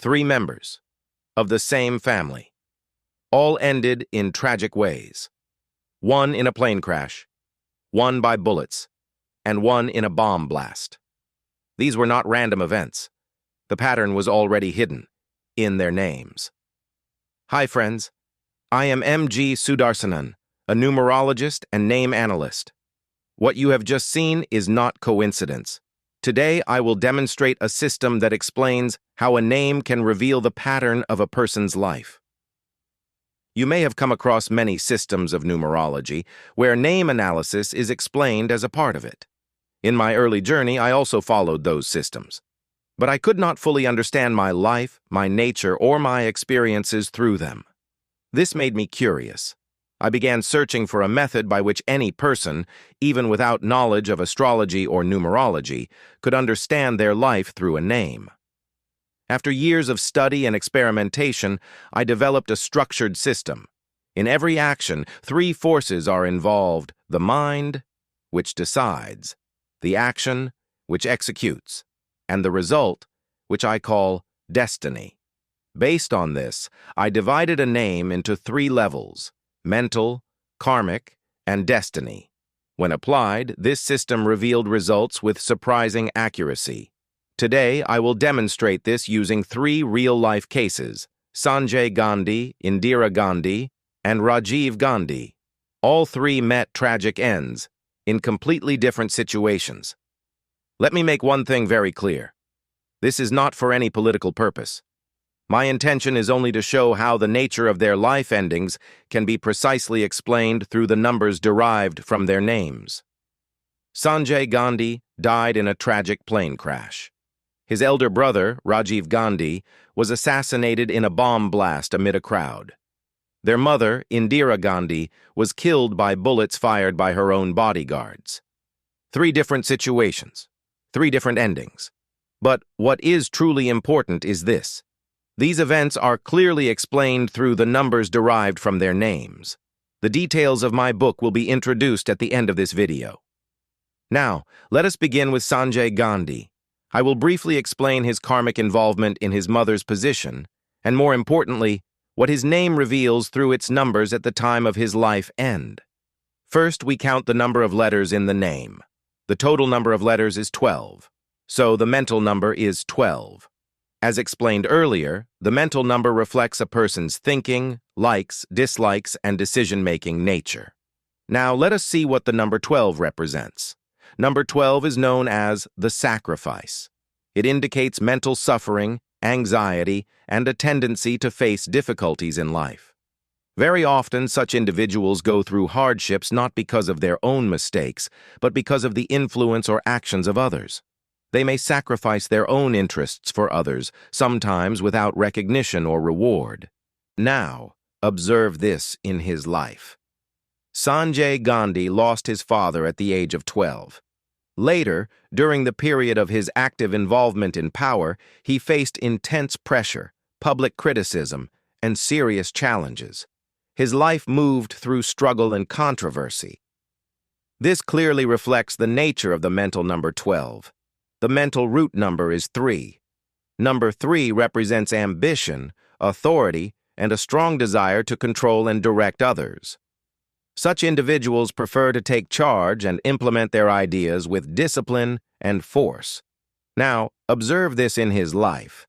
three members of the same family. All ended in tragic ways. One in a plane crash, one by bullets, and one in a bomb blast. These were not random events. The pattern was already hidden in their names. Hi friends, I am M.G. Sudarsanan, a numerologist and name analyst. What you have just seen is not coincidence. Today I will demonstrate a system that explains how a name can reveal the pattern of a person's life. You may have come across many systems of numerology where name analysis is explained as a part of it. In my early journey, I also followed those systems. But I could not fully understand my life, my nature, or my experiences through them. This made me curious. I began searching for a method by which any person, even without knowledge of astrology or numerology, could understand their life through a name. After years of study and experimentation, I developed a structured system. In every action, three forces are involved: the mind, which decides, the action, which executes, and the result, which I call destiny. Based on this, I divided a name into three levels: mental, karmic, and destiny. When applied, this system revealed results with surprising accuracy. Today, I will demonstrate this using three real-life cases: Sanjay Gandhi, Indira Gandhi, and Rajiv Gandhi. All three met tragic ends in completely different situations. Let me make one thing very clear. This is not for any political purpose. My intention is only to show how the nature of their life endings can be precisely explained through the numbers derived from their names. Sanjay Gandhi died in a tragic plane crash. His elder brother, Rajiv Gandhi, was assassinated in a bomb blast amid a crowd. Their mother, Indira Gandhi, was killed by bullets fired by her own bodyguards. Three different situations, three different endings. But what is truly important is this. These events are clearly explained through the numbers derived from their names. The details of my book will be introduced at the end of this video. Now, let us begin with Sanjay Gandhi. I will briefly explain his karmic involvement in his mother's position, and more importantly, what his name reveals through its numbers at the time of his life end. First, we count the number of letters in the name. The total number of letters is 12, so the mental number is 12. As explained earlier, the mental number reflects a person's thinking, likes, dislikes, and decision-making nature. Now, let us see what the number 12 represents. Number 12 is known as the sacrifice. It indicates mental suffering, anxiety, and a tendency to face difficulties in life. Very often, such individuals go through hardships not because of their own mistakes, but because of the influence or actions of others. They may sacrifice their own interests for others, sometimes without recognition or reward. Now, observe this in his life. Sanjay Gandhi lost his father at the age of 12. Later, during the period of his active involvement in power, he faced intense pressure, public criticism, and serious challenges. His life moved through struggle and controversy. This clearly reflects the nature of the mental number 12. The mental root number is 3. Number 3 represents ambition, authority, and a strong desire to control and direct others. Such individuals prefer to take charge and implement their ideas with discipline and force. Now, observe this in his life.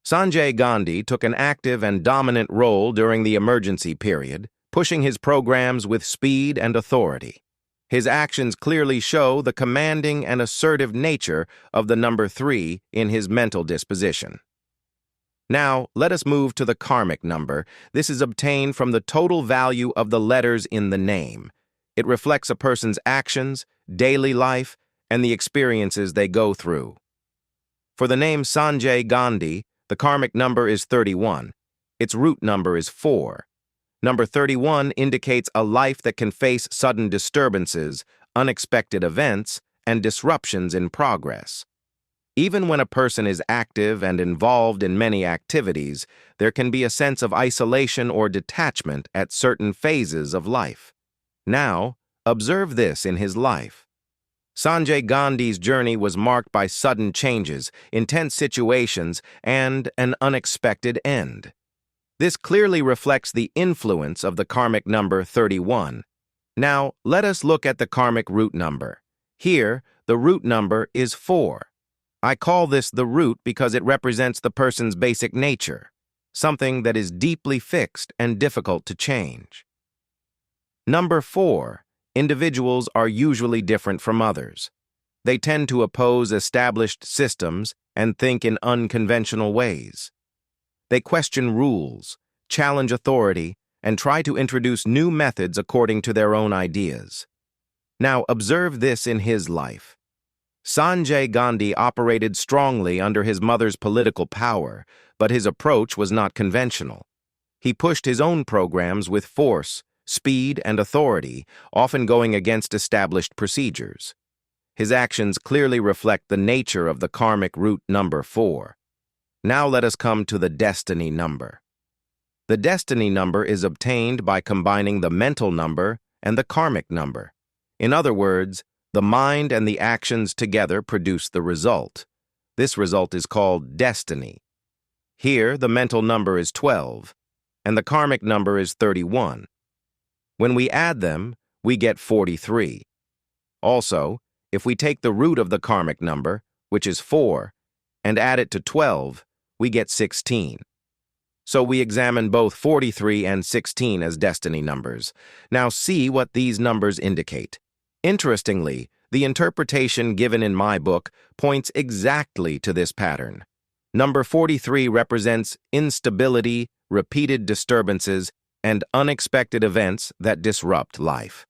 Sanjay Gandhi took an active and dominant role during the emergency period, pushing his programs with speed and authority. His actions clearly show the commanding and assertive nature of the number 3 in his mental disposition. Now, let us move to the karmic number. This is obtained from the total value of the letters in the name. It reflects a person's actions, daily life, and the experiences they go through. For the name Sanjay Gandhi, the karmic number is 31. Its root number is 4. Number 31 indicates a life that can face sudden disturbances, unexpected events, and disruptions in progress. Even when a person is active and involved in many activities, there can be a sense of isolation or detachment at certain phases of life. Now, observe this in his life. Sanjay Gandhi's journey was marked by sudden changes, intense situations, and an unexpected end. This clearly reflects the influence of the karmic number 31. Now, let us look at the karmic root number. Here, the root number is 4. I call this the root because it represents the person's basic nature, something that is deeply fixed and difficult to change. Number 4. Individuals are usually different from others. They tend to oppose established systems and think in unconventional ways. They question rules, challenge authority, and try to introduce new methods according to their own ideas. Now, observe this in his life. Sanjay Gandhi operated strongly under his mother's political power, but his approach was not conventional. He pushed his own programs with force, speed, and authority, often going against established procedures. His actions clearly reflect the nature of the karmic root number 4. Now let us come to the destiny number. The destiny number is obtained by combining the mental number and the karmic number. In other words, the mind and the actions together produce the result. This result is called destiny. Here, the mental number is 12, and the karmic number is 31. When we add them, we get 43. Also, if we take the root of the karmic number, which is 4, and add it to 12, we get 16. So we examine both 43 and 16 as destiny numbers. Now see what these numbers indicate. Interestingly, the interpretation given in my book points exactly to this pattern. Number 43 represents instability, repeated disturbances, and unexpected events that disrupt life.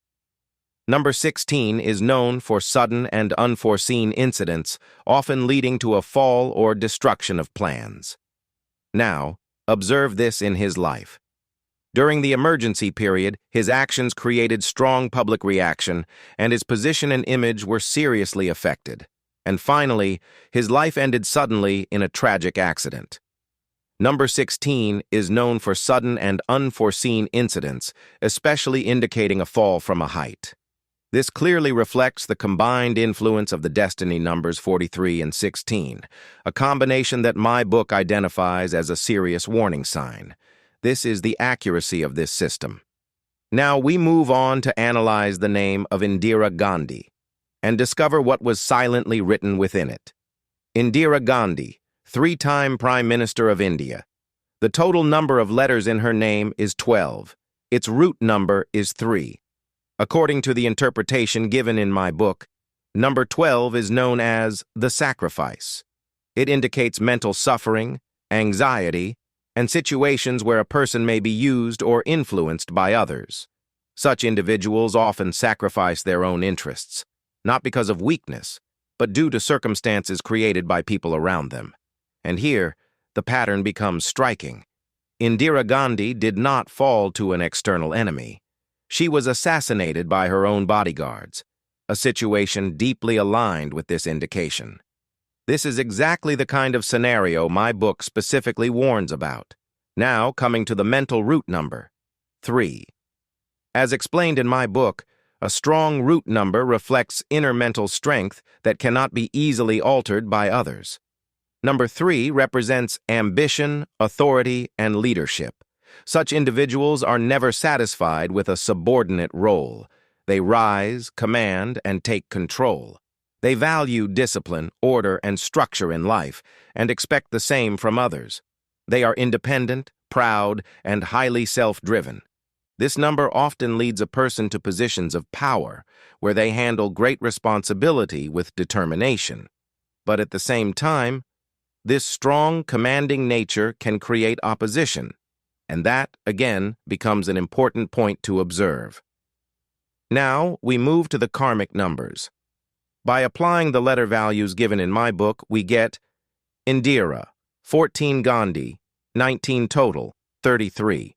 Number 16 is known for sudden and unforeseen incidents, often leading to a fall or destruction of plans. Now, observe this in his life. During the emergency period, his actions created strong public reaction, and his position and image were seriously affected. And finally, his life ended suddenly in a tragic accident. Number 16 is known for sudden and unforeseen incidents, especially indicating a fall from a height. This clearly reflects the combined influence of the destiny numbers 43 and 16, a combination that my book identifies as a serious warning sign. This is the accuracy of this system. Now we move on to analyze the name of Indira Gandhi and discover what was silently written within it. Indira Gandhi, 3-time Prime Minister of India. The total number of letters in her name is 12. Its root number is 3. According to the interpretation given in my book, number 12 is known as the sacrifice. It indicates mental suffering, anxiety, and situations where a person may be used or influenced by others. Such individuals often sacrifice their own interests, not because of weakness, but due to circumstances created by people around them. And here, the pattern becomes striking. Indira Gandhi did not fall to an external enemy. She was assassinated by her own bodyguards, a situation deeply aligned with this indication. This is exactly the kind of scenario my book specifically warns about. Now, coming to the mental root number, 3. As explained in my book, a strong root number reflects inner mental strength that cannot be easily altered by others. Number 3 represents ambition, authority, and leadership. Such individuals are never satisfied with a subordinate role. They rise, command, and take control. They value discipline, order, and structure in life, and expect the same from others. They are independent, proud, and highly self-driven. This number often leads a person to positions of power, where they handle great responsibility with determination. But at the same time, this strong, commanding nature can create opposition, and that, again, becomes an important point to observe. Now, we move to the karmic numbers. By applying the letter values given in my book, we get Indira, 14 Gandhi, 19 total, 33.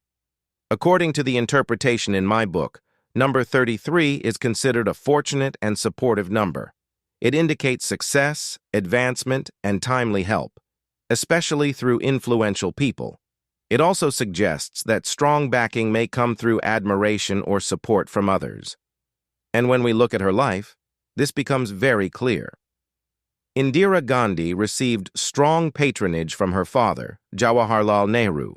According to the interpretation in my book, number 33 is considered a fortunate and supportive number. It indicates success, advancement, and timely help, especially through influential people. It also suggests that strong backing may come through admiration or support from others. And when we look at her life, this becomes very clear. Indira Gandhi received strong patronage from her father, Jawaharlal Nehru.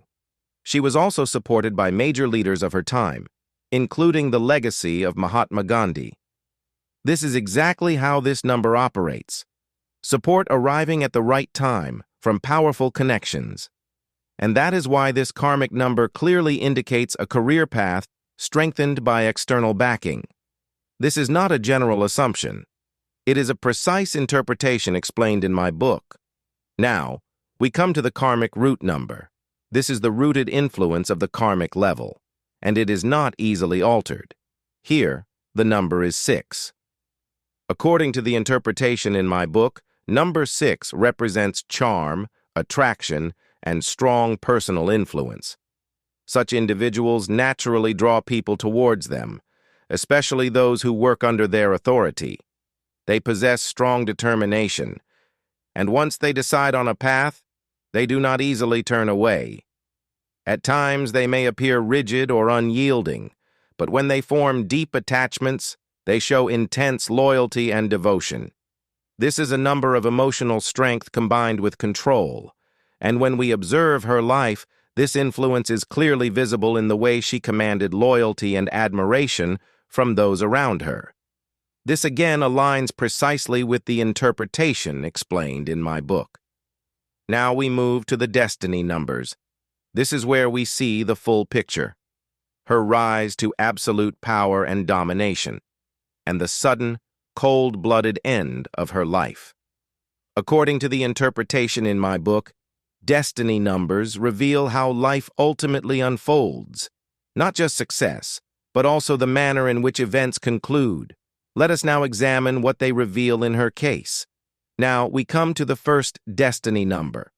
She was also supported by major leaders of her time, including the legacy of Mahatma Gandhi. This is exactly how this number operates. Support arriving at the right time from powerful connections. And that is why this karmic number clearly indicates a career path strengthened by external backing. This is not a general assumption. It is a precise interpretation explained in my book. Now, we come to the karmic root number. This is the rooted influence of the karmic level, and it is not easily altered. Here, the number is 6. According to the interpretation in my book, number 6 represents charm, attraction, and strong personal influence. Such individuals naturally draw people towards them, especially those who work under their authority. They possess strong determination, and once they decide on a path, they do not easily turn away. At times, they may appear rigid or unyielding, but when they form deep attachments, they show intense loyalty and devotion. This is a number of emotional strength combined with control, and when we observe her life, this influence is clearly visible in the way she commanded loyalty and admiration from those around her. This again aligns precisely with the interpretation explained in my book. Now we move to the destiny numbers. This is where we see the full picture. Her rise to absolute power and domination, and the sudden, cold-blooded end of her life. According to the interpretation in my book, destiny numbers reveal how life ultimately unfolds, not just success, but also the manner in which events conclude. Let us now examine what they reveal in her case. Now, we come to the first destiny number.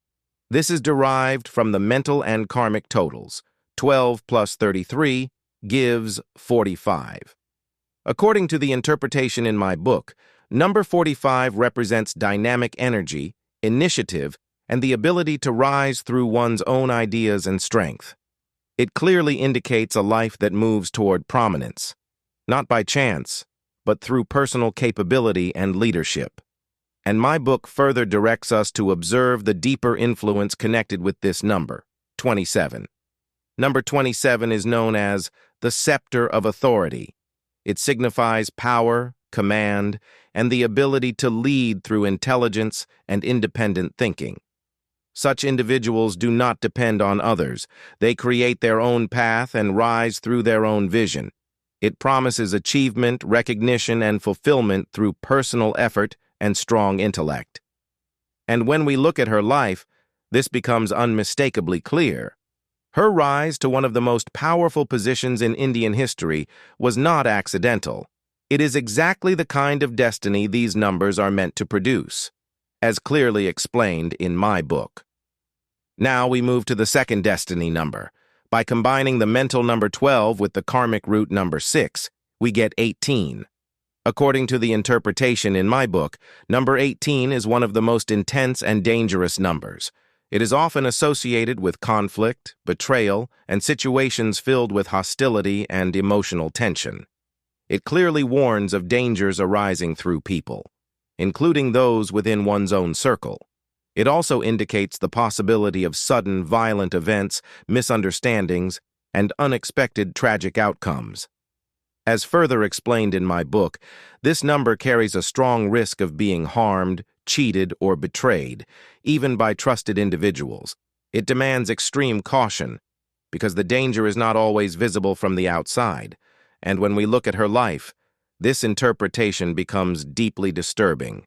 This is derived from the mental and karmic totals. 12 plus 33 gives 45. According to the interpretation in my book, number 45 represents dynamic energy, initiative, and the ability to rise through one's own ideas and strength. It clearly indicates a life that moves toward prominence, not by chance, but through personal capability and leadership. And my book further directs us to observe the deeper influence connected with this number, 27. Number 27 is known as the scepter of authority. It signifies power, command, and the ability to lead through intelligence and independent thinking. Such individuals do not depend on others. They create their own path and rise through their own vision. It promises achievement, recognition, and fulfillment through personal effort and strong intellect. And when we look at her life, this becomes unmistakably clear. Her rise to one of the most powerful positions in Indian history was not accidental. It is exactly the kind of destiny these numbers are meant to produce, as clearly explained in my book. Now we move to the second destiny number. By combining the mental number 12 with the karmic root number 6, we get 18. According to the interpretation in my book, number 18 is one of the most intense and dangerous numbers. It is often associated with conflict, betrayal, and situations filled with hostility and emotional tension. It clearly warns of dangers arising through people, including those within one's own circle. It also indicates the possibility of sudden, violent events, misunderstandings, and unexpected tragic outcomes. As further explained in my book, this number carries a strong risk of being harmed, cheated, or betrayed, even by trusted individuals. It demands extreme caution, because the danger is not always visible from the outside, and when we look at her life, this interpretation becomes deeply disturbing.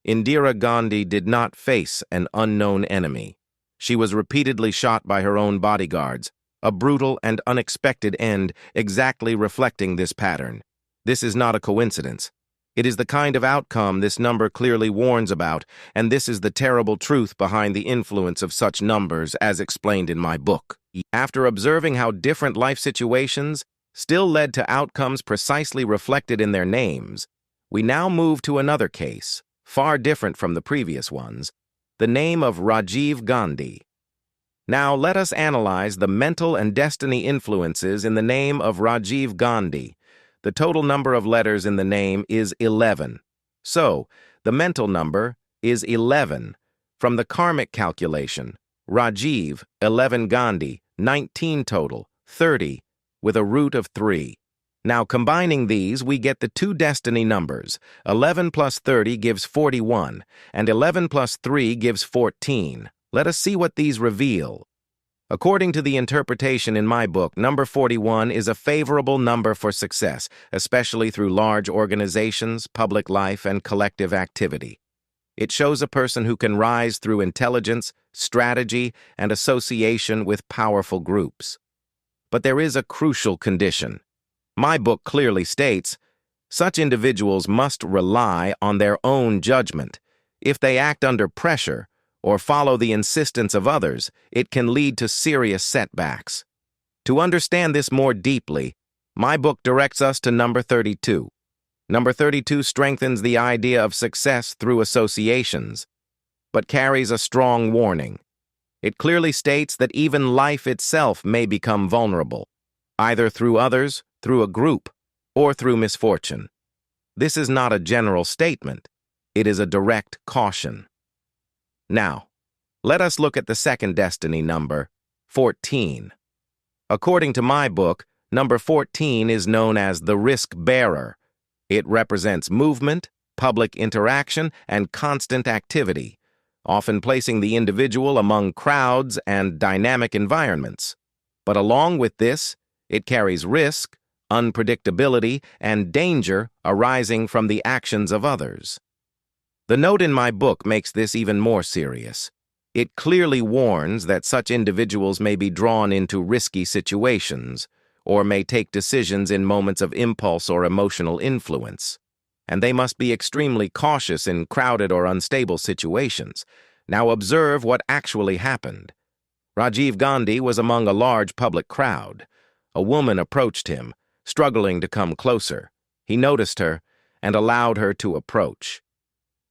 Indira Gandhi did not face an unknown enemy. She was repeatedly shot by her own bodyguards, a brutal and unexpected end exactly reflecting this pattern. This is not a coincidence. It is the kind of outcome this number clearly warns about, and this is the terrible truth behind the influence of such numbers as explained in my book. After observing how different life situations still led to outcomes precisely reflected in their names, we now move to another case, far different from the previous ones, the name of Rajiv Gandhi. Now let us analyze the mental and destiny influences in the name of Rajiv Gandhi. The total number of letters in the name is 11. So, the mental number is 11. From the karmic calculation, Rajiv, 11 Gandhi, 19 total, 30, with a root of 3. Now, combining these, we get the two destiny numbers. 11 plus 30 gives 41, and 11 plus 3 gives 14. Let us see what these reveal. According to the interpretation in my book, number 41 is a favorable number for success, especially through large organizations, public life, and collective activity. It shows a person who can rise through intelligence, strategy, and association with powerful groups. But there is a crucial condition. My book clearly states, such individuals must rely on their own judgment. If they act under pressure or follow the insistence of others, it can lead to serious setbacks. To understand this more deeply, my book directs us to number 32. Number 32 strengthens the idea of success through associations, but carries a strong warning. It clearly states that even life itself may become vulnerable, either through others, through a group, or through misfortune. This is not a general statement. It is a direct caution. Now, let us look at the second destiny number, 14. According to my book, number 14 is known as the risk bearer. It represents movement, public interaction, and constant activity, often placing the individual among crowds and dynamic environments. But along with this, it carries risk, unpredictability, and danger arising from the actions of others. The note in my book makes this even more serious. It clearly warns that such individuals may be drawn into risky situations, or may take decisions in moments of impulse or emotional influence, and they must be extremely cautious in crowded or unstable situations. Now observe what actually happened. Rajiv Gandhi was among a large public crowd. A woman approached him, struggling to come closer. He noticed her and allowed her to approach.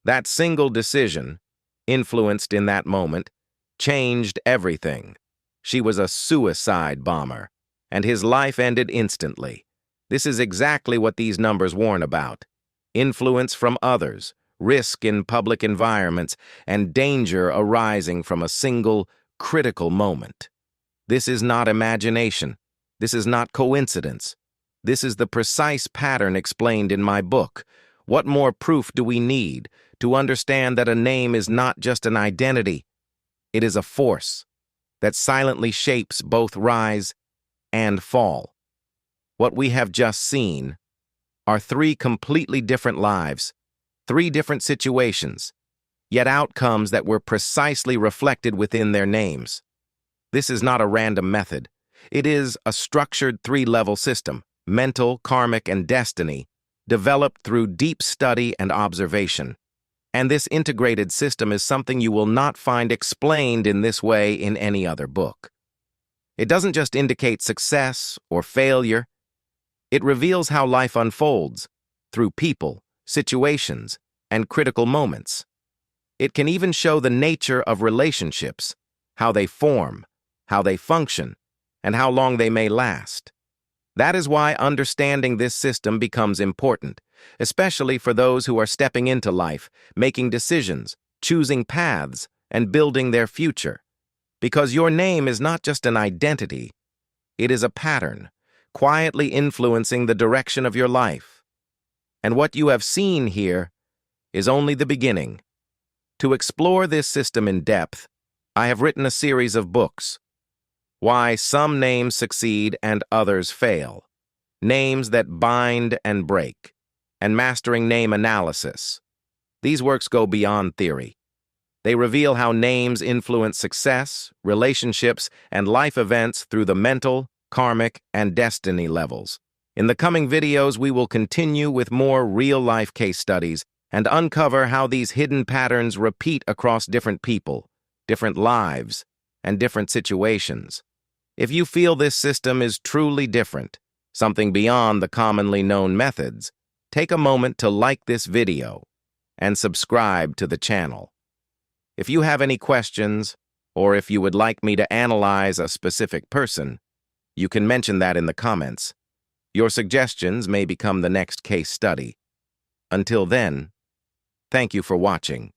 That single decision, influenced in that moment, changed everything. She was a suicide bomber, and his life ended instantly. This is exactly what these numbers warn about. Influence from others, risk in public environments, and danger arising from a single, critical moment. This is not imagination. This is not coincidence. This is the precise pattern explained in my book. What more proof do we need to understand that a name is not just an identity? It is a force that silently shapes both rise and fall. What we have just seen are three completely different lives, three different situations, yet outcomes that were precisely reflected within their names. This is not a random method. It is a structured three-level system, mental, karmic, and destiny, developed through deep study and observation. And this integrated system is something you will not find explained in this way in any other book. It doesn't just indicate success or failure. It reveals how life unfolds through people, situations, and critical moments. It can even show the nature of relationships, how they form, how they function, and how long they may last. That is why understanding this system becomes important, especially for those who are stepping into life, making decisions, choosing paths, and building their future. Because your name is not just an identity, it is a pattern, quietly influencing the direction of your life. And what you have seen here is only the beginning. To explore this system in depth, I have written a series of books. Why some names succeed and others fail. Names that bind and break. And mastering name analysis. These works go beyond theory. They reveal how names influence success, relationships, and life events through the mental, karmic, and destiny levels. In the coming videos, we will continue with more real-life case studies and uncover how these hidden patterns repeat across different people, different lives, and different situations. If you feel this system is truly different, something beyond the commonly known methods, take a moment to like this video and subscribe to the channel. If you have any questions, or if you would like me to analyze a specific person, you can mention that in the comments. Your suggestions may become the next case study. Until then, Thank you for watching.